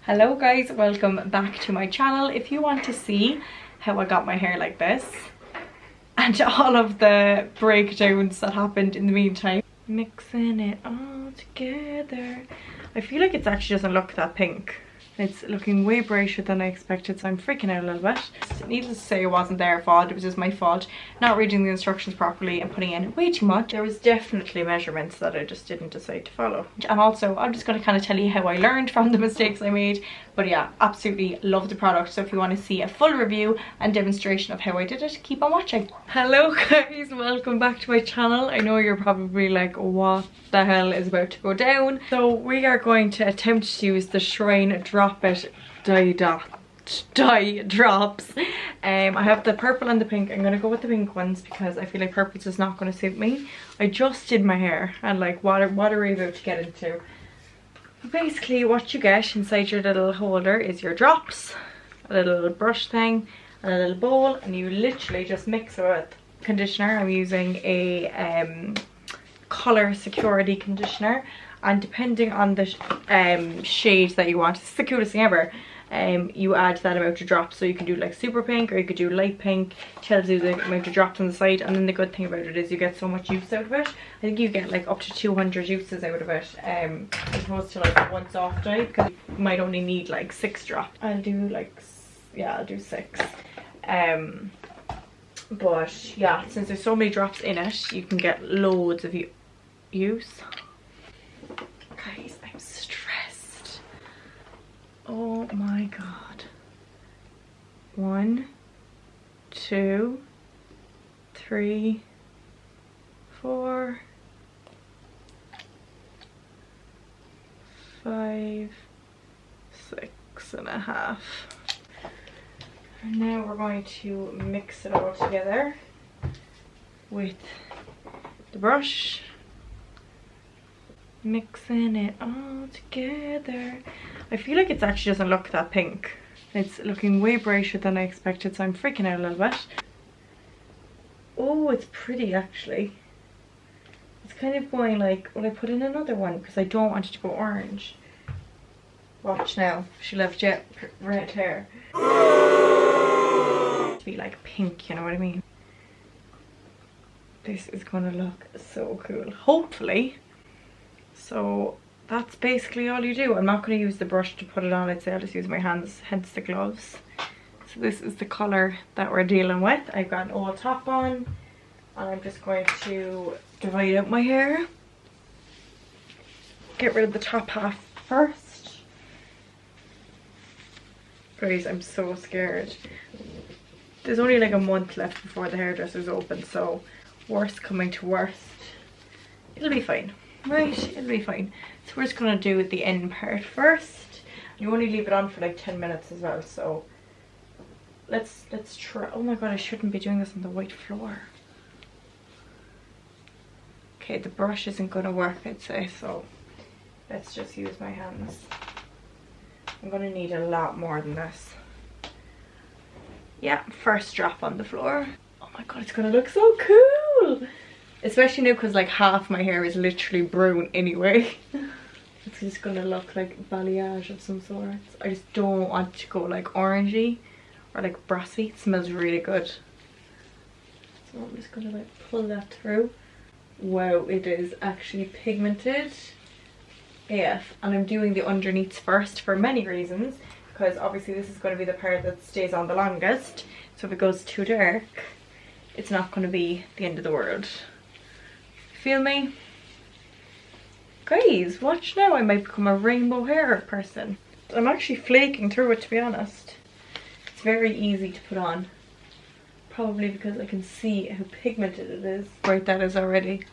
Hello guys, welcome back to my channel. If you want to see how I got my hair like this and all of the breakdowns that happened in the meantime, mixing it all together. I feel like it actually doesn't look that pink. It's looking way brighter than I expected, so I'm freaking out a little bit. Needless to say, it wasn't their fault, it was just my fault. Not reading the instructions properly and putting in way too much. There was definitely measurements that I just didn't decide to follow. And also, I'm just going to kind of tell you how I learned from the mistakes I made. But yeah, absolutely love the product. So if you want to see a full review and demonstration of how I did it, keep on watching. Hello guys, welcome back to my channel. I know you're probably like, what the hell is about to go down? So we are going to attempt to use the Shrine Drop It dye drops. I have the purple and the pink. I'm gonna go with the pink ones because I feel like purple's is not gonna suit me. I just did my hair and like what are we about to get into? Basically what you get inside your little holder is your drops, a little brush thing, and a little bowl, and you literally just mix it with conditioner. I'm using a color security conditioner, and depending on the shade that you want, it's the coolest thing ever. You add that amount of drops, so you can do like super pink or you could do light pink. Tells you the amount of drops on the side, and then the good thing about it is you get so much use out of it. I think you get like up to 200 uses out of it, as opposed to like one soft dye, because you might only need like 6 drops. I'll do like, yeah, I'll do 6. But yeah, since there's so many drops in it, you can get loads of use. Guys, I'm stressed. Oh my god. 1, 2, 3, 4, 5, 6.5. And now we're going to mix it all together with the brush. Mixing it all together. I feel like it actually doesn't look that pink. It's looking way brighter than I expected, so I'm freaking out a little bit. Oh, it's pretty actually. It's kind of going like, will I put in another one? Because I don't want it to go orange. Watch now, she'll have jet red hair. To be like pink, you know what I mean? This is gonna look so cool, hopefully. So that's basically all you do. I'm not going to use the brush to put it on. I'd say I'll just use my hands, hence the gloves. So this is the colour that we're dealing with. I've got an old top on, and I'm just going to divide out my hair. Get rid of the top half first. Guys, I'm so scared. There's only like a month left before the hairdresser's open, so worst coming to worst, it'll be fine. Right, it'll be fine. So we're just gonna do the end part first. You only leave it on for like 10 minutes as well, so let's try. Oh my god, I shouldn't be doing this on the white floor. Okay, the brush isn't gonna work, I'd say, so let's just use my hands. I'm gonna need a lot more than this. Yeah, first drop on the floor. Oh my god, it's gonna look so cool! Especially now because like half my hair is literally brown anyway. It's just gonna look like balayage of some sort. I just don't want to go like orangey or like brassy. It smells really good. So I'm just gonna like pull that through. Wow, it is actually pigmented AF. And I'm doing the underneaths first for many reasons. Because obviously this is going to be the part that stays on the longest. So if it goes too dark, it's not going to be the end of the world. Feel me? Guys, watch now, I might become a rainbow hair person. I'm actually flaking through it, to be honest. It's very easy to put on. Probably because I can see how pigmented it is. Right, that is already.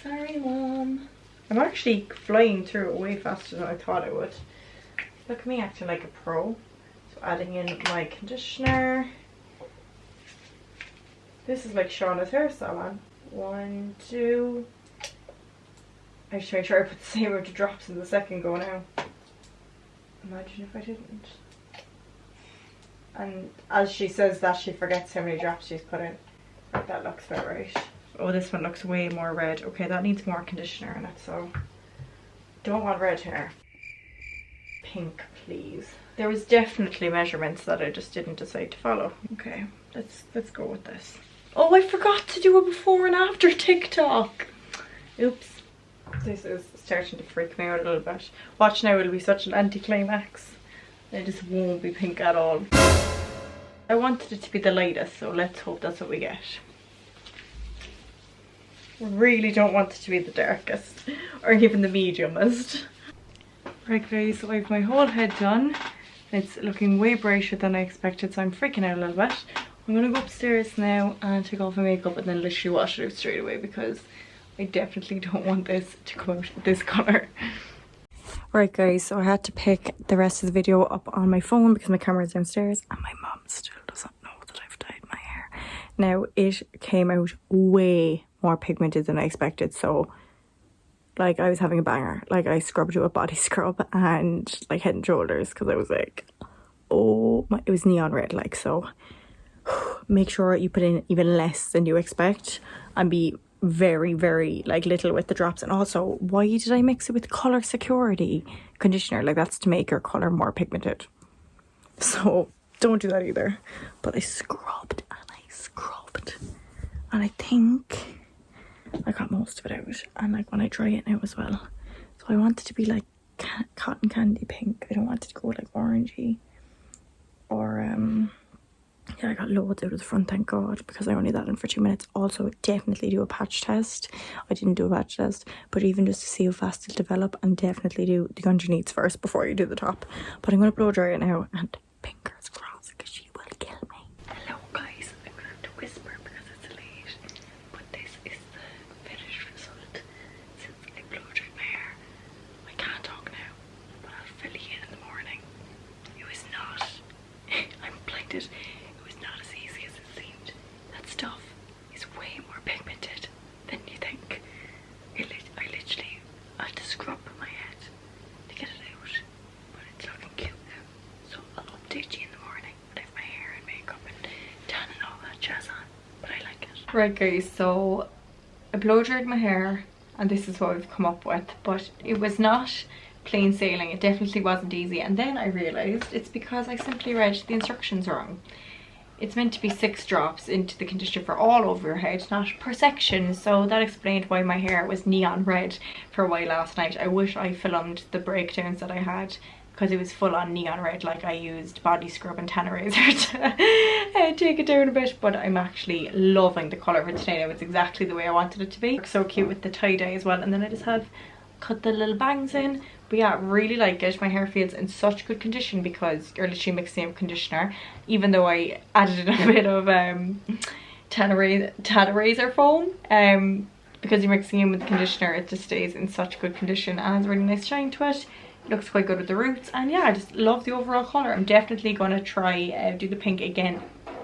Sorry, Mom. I'm actually flying through it way faster than I thought I would. Look at me acting like a pro. So adding in my conditioner. This is like Shauna's hairstyle on. 1, 2. I should make sure I put the same amount of drops in the second go now. Imagine if I didn't. And as she says that, she forgets how many drops she's put in. Right, that looks about right. Oh, this one looks way more red. Okay, that needs more conditioner in it, so don't want red hair. pink, please. There was definitely measurements that I just didn't decide to follow. Okay, let's go with this. Oh, I forgot to do a before and after TikTok. Oops. This is starting to freak me out a little bit. Watch now, it'll be such an anticlimax. It just won't be pink at all. I wanted it to be the lightest, so let's hope that's what we get. Really don't want it to be the darkest or even the mediumest. Right guys, so I have my whole head done. It's looking way brighter than I expected, so I'm freaking out a little bit. I'm gonna go upstairs now and take off my makeup and then literally wash it out straight away because I definitely don't want this to come out this colour. Right guys, so I had to pick the rest of the video up on my phone because my camera is downstairs and my mum still doesn't know that I've dyed my hair. Now it came out way more pigmented than I expected, so like I was having a banger. Like I scrubbed it with body scrub and like Head and Shoulders because I was like, oh my, it was neon red. Like, so make sure you put in even less than you expect and be very like little with the drops. And also, why did I mix it with Colour Security conditioner? Like that's to make your colour more pigmented, so don't do that either. But I scrubbed and I think I got most of it out, and like when I dry it now as well. So I want it to be like cotton candy pink. I don't want it to go like orangey or yeah, I got loads out of the front, thank God, because I only did that in for 2 minutes. Also, definitely do a patch test. I didn't do a patch test, but even just to see how fast it'll develop, and definitely do the underneath first before you do the top. But I'm going to blow dry it now, and fingers crossed, because she will kill me. Hello guys, I'm going to have to whisper because it's late, but this is the finished result since I blow dried my hair. I can't talk now, but I'll fill you in the morning. It was not, I'm blinded. Stuff is way more pigmented than you think. I literally had to scrub my head to get it out, but it's looking cute now. So I'll update you in the morning when I have my hair and makeup and tan and all that jazz on, but I like it. Right guys, so I blow dried my hair and this is what we've come up with, but it was not plain sailing. It definitely wasn't easy, and then I realised it's because I simply read the instructions wrong. It's meant to be 6 drops into the conditioner for all over your head, not per section. So that explained why my hair was neon red for a while last night. I wish I filmed the breakdowns that I had because it was full on neon red. Like I used body scrub and tannerizer to take it down a bit, but I'm actually loving the colour of it today. Now it's exactly the way I wanted it to be. So cute with the tie-dye as well. And then I just have cut the little bangs in. But yeah, really like it. My hair feels in such good condition because you're literally mixing up conditioner, even though I added in a bit of tannerizer foam, because you're mixing in with the conditioner, it just stays in such good condition and has a really nice shine to it. It looks quite good with the roots, and yeah, I just love the overall colour. I'm definitely going to try do the pink again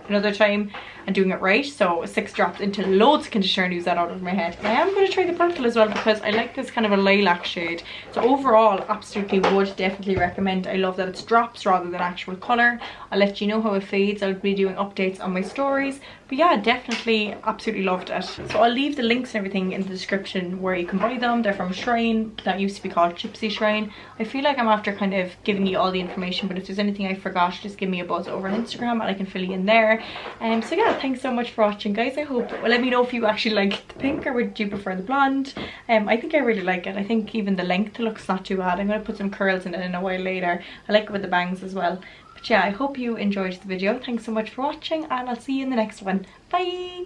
another time and doing it right. So 6 drops into loads of conditioner and use that out of my head. And I am going to try the purple as well because I like this kind of a lilac shade. So overall, absolutely would definitely recommend. I love that it's drops rather than actual colour. I'll let you know how it fades. I'll be doing updates on my stories. But yeah, definitely absolutely loved it. So I'll leave the links and everything in the description where you can buy them. They're from Shrine that used to be called Gypsy Shrine. I feel like I'm after kind of giving you all the information, but if there's anything I forgot, just give me a buzz over on Instagram and I can fill you in there. So yeah, thanks so much for watching guys. I hope, well, let me know if you actually like the pink or would you prefer the blonde. I think I really like it. I think even the length looks not too bad. I'm going to put some curls in it in a while later. I like it with the bangs as well. But yeah, I hope you enjoyed the video. Thanks so much for watching and I'll see you in the next one. Bye!